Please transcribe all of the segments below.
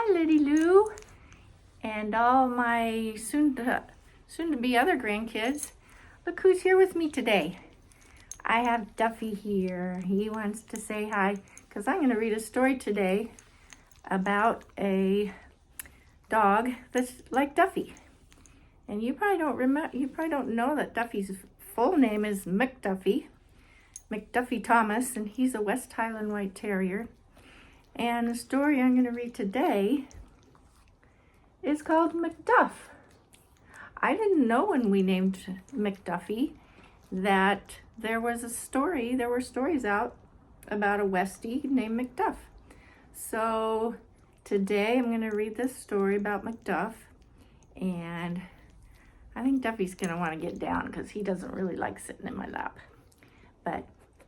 Hi, Liddy Lou, and all my soon-to-be other grandkids. Look who's here with me today. I have Duffy here. He wants to say hi because I'm going to read a story today about a dog that's like Duffy. And you probably don't know that Duffy's full name is McDuffie Thomas, and he's a West Highland White Terrier. And the story I'm going to read today is called McDuff. I didn't know when we named McDuffie that there were stories out about a Westie named McDuff. So today I'm going to read this story about McDuff, and I think Duffy's going to want to get down because he doesn't really like sitting in my lap. But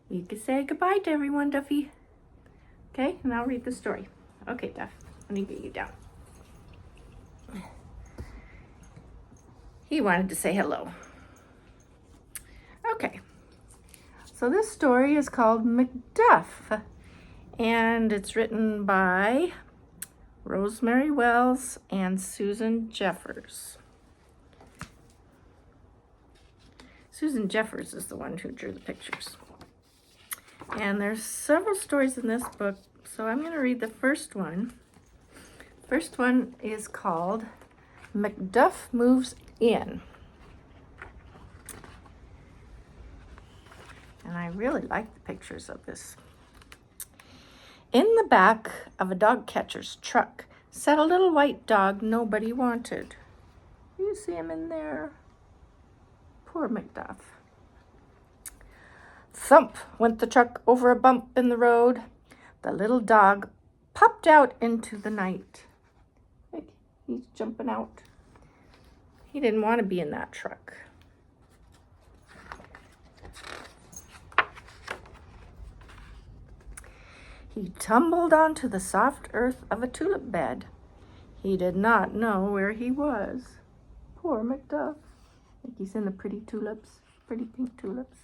you can say goodbye to everyone, Duffy. Okay, and I'll read the story. Okay, Duff, let me get you down. He wanted to say hello. Okay, so this story is called McDuff, and it's written by Rosemary Wells and Susan Jeffers. Susan Jeffers is the one who drew the pictures. And there's several stories in this book, so I'm going to read the first one. First one is called McDuff Moves In. And I really like the pictures of this. In the back of a dog catcher's truck sat a little white dog nobody wanted. You see him in there? Poor McDuff. Thump went the truck over a bump in the road. The little dog popped out into the night. Look, he's jumping out. He didn't want to be in that truck. He tumbled onto the soft earth of a tulip bed. He did not know where he was. Poor McDuff. I think he's in the pretty tulips, pretty pink tulips.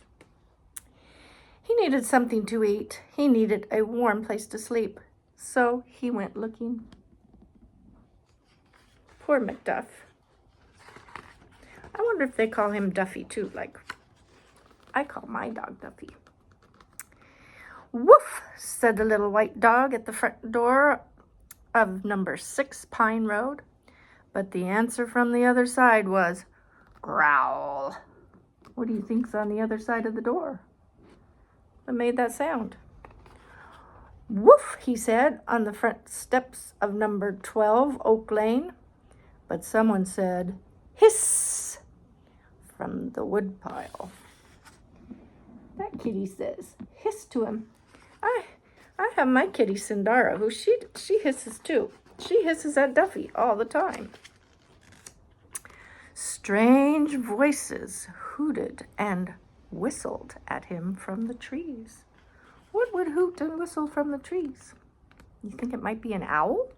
He needed something to eat. He needed a warm place to sleep. So he went looking. Poor McDuff. I wonder if they call him Duffy too, like I call my dog Duffy. Woof, said the little white dog at the front door of number 6 Pine Road. But the answer from the other side was, growl. What do you think's on the other side of the door that made that sound? Woof, he said, on the front steps of number 12 Oak Lane. But someone said, hiss, from the woodpile. That kitty says, hiss to him. I have my kitty Cindara, who she hisses too. She hisses at Duffy all the time. Strange voices hooted and whistled at him from the trees. What would hoot and whistle from the trees? You think it might be an owl?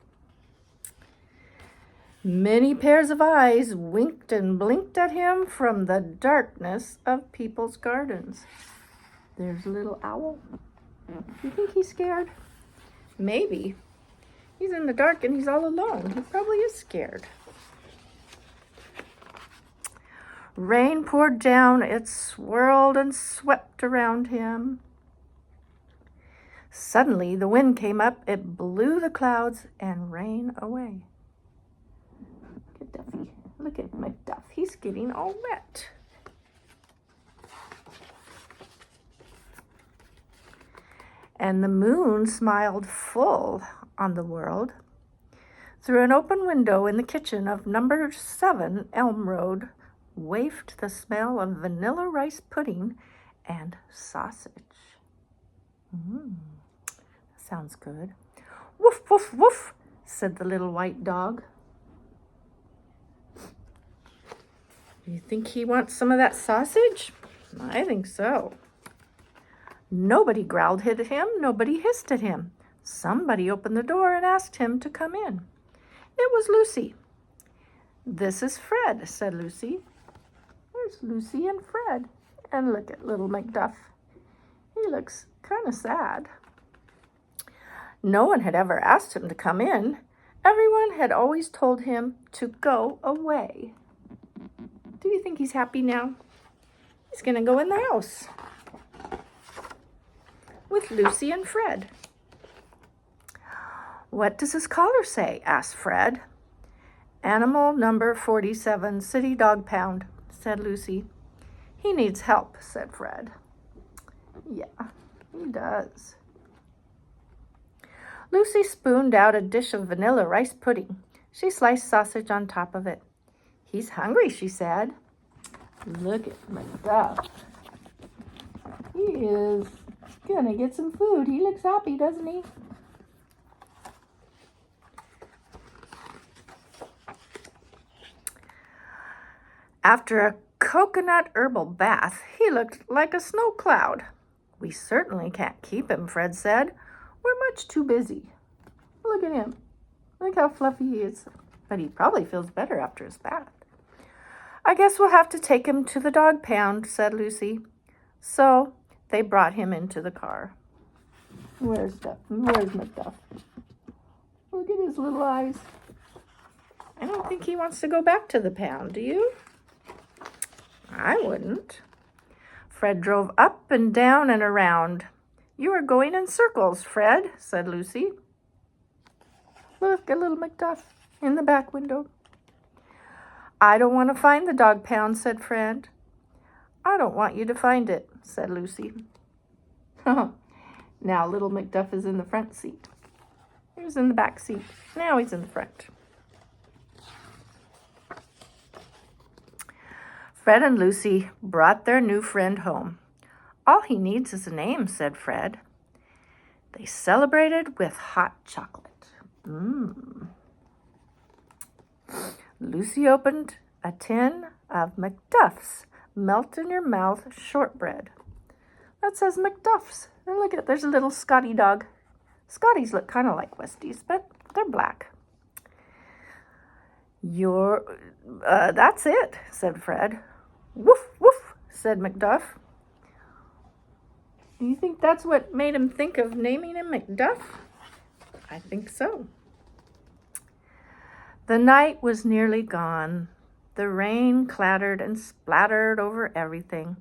Many pairs of eyes winked and blinked at him from the darkness of people's gardens. There's a little owl. You think he's scared? Maybe. He's in the dark and he's all alone. He probably is scared. Rain poured down. It swirled and swept around him. Suddenly, the wind came up. It blew the clouds and rain away. Look at Duffy. Look at McDuff. He's getting all wet. And the moon smiled full on the world. Through an open window in the kitchen of number 7 Elm Road wafted the smell of vanilla rice pudding and sausage. Sounds good. Woof, woof, woof, said the little white dog. You think he wants some of that sausage? I think so. Nobody growled at him. Nobody hissed at him. Somebody opened the door and asked him to come in. It was Lucy. This is Fred, said Lucy. There's Lucy and Fred. And look at little McDuff. He looks kind of sad. No one had ever asked him to come in, Everyone had always told him to go away. Do you think he's happy now? He's going to go in the house with Lucy and Fred. What does his collar say? Asked Fred. Animal number 47, City Dog Pound, said Lucy. He needs help, said Fred. Yeah, he does. Lucy spooned out a dish of vanilla rice pudding. She sliced sausage on top of it. He's hungry, she said. Look at McDuff. He is gonna get some food. He looks happy, doesn't he? After a coconut herbal bath, he looked like a snow cloud. We certainly can't keep him, Fred said. We're much too busy. Look at him. Look how fluffy he is. But he probably feels better after his bath. I guess we'll have to take him to the dog pound, said Lucy. So they brought him into the car. Where's McDuff? Look at his little eyes. I don't think he wants to go back to the pound, do you? I wouldn't. Fred drove up and down and around. You are going in circles, Fred, said Lucy. Look at little McDuff in the back window. I don't want to find the dog pound, said Fred. I don't want you to find it, said Lucy. Now little McDuff is in the front seat. He was in the back seat. Now he's in the front. Fred and Lucy brought their new friend home. All he needs is a name, said Fred. They celebrated with hot chocolate. Lucy opened a tin of McDuff's melt-in-your-mouth shortbread. That says McDuff's. And look at it, there's a little Scotty dog. Scotties look kind of like Westies, but they're black. That's it, said Fred. Woof, woof, said McDuff. Do you think that's what made him think of naming him McDuff? I think so. The night was nearly gone. The rain clattered and splattered over everything.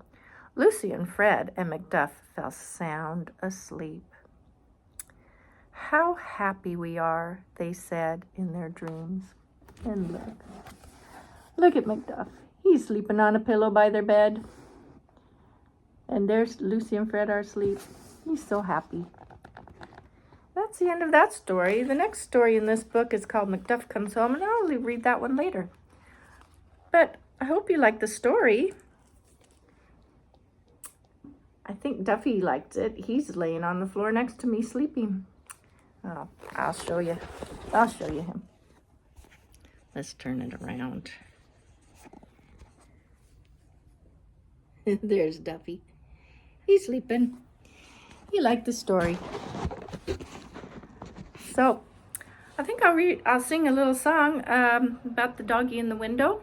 Lucy and Fred and McDuff fell sound asleep. How happy we are, they said in their dreams. And look at McDuff. He's sleeping on a pillow by their bed. And there's Lucy and Fred are asleep. He's so happy. That's the end of that story. The next story in this book is called McDuff Comes Home, and I'll read that one later. But I hope you liked the story. I think Duffy liked it. He's laying on the floor next to me sleeping. Oh, I'll show you. I'll show you him. Let's turn it around. There's Duffy. He's sleeping. He liked the story. So, I think I'll sing a little song about the doggie in the window.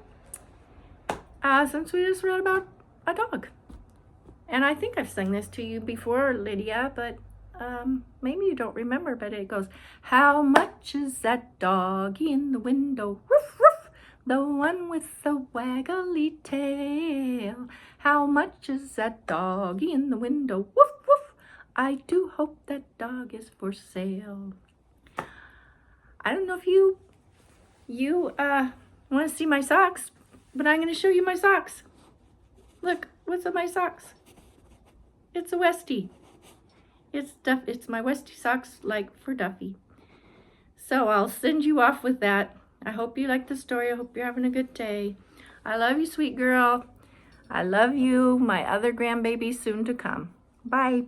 Since we just read about a dog. And I think I've sung this to you before, Lydia, but maybe you don't remember, but it goes, how much is that doggie in the window? Woof, woof, the one with the waggly tail. How much is that doggie in the window? Woof, woof, I do hope that dog is for sale. I don't know if you want to see my socks, but I'm going to show you my socks. Look, what's on my socks? It's a Westie. It's my Westie socks, like for Duffy. So I'll send you off with that. I hope you like the story. I hope you're having a good day. I love you, sweet girl. I love you, my other grandbaby soon to come. Bye.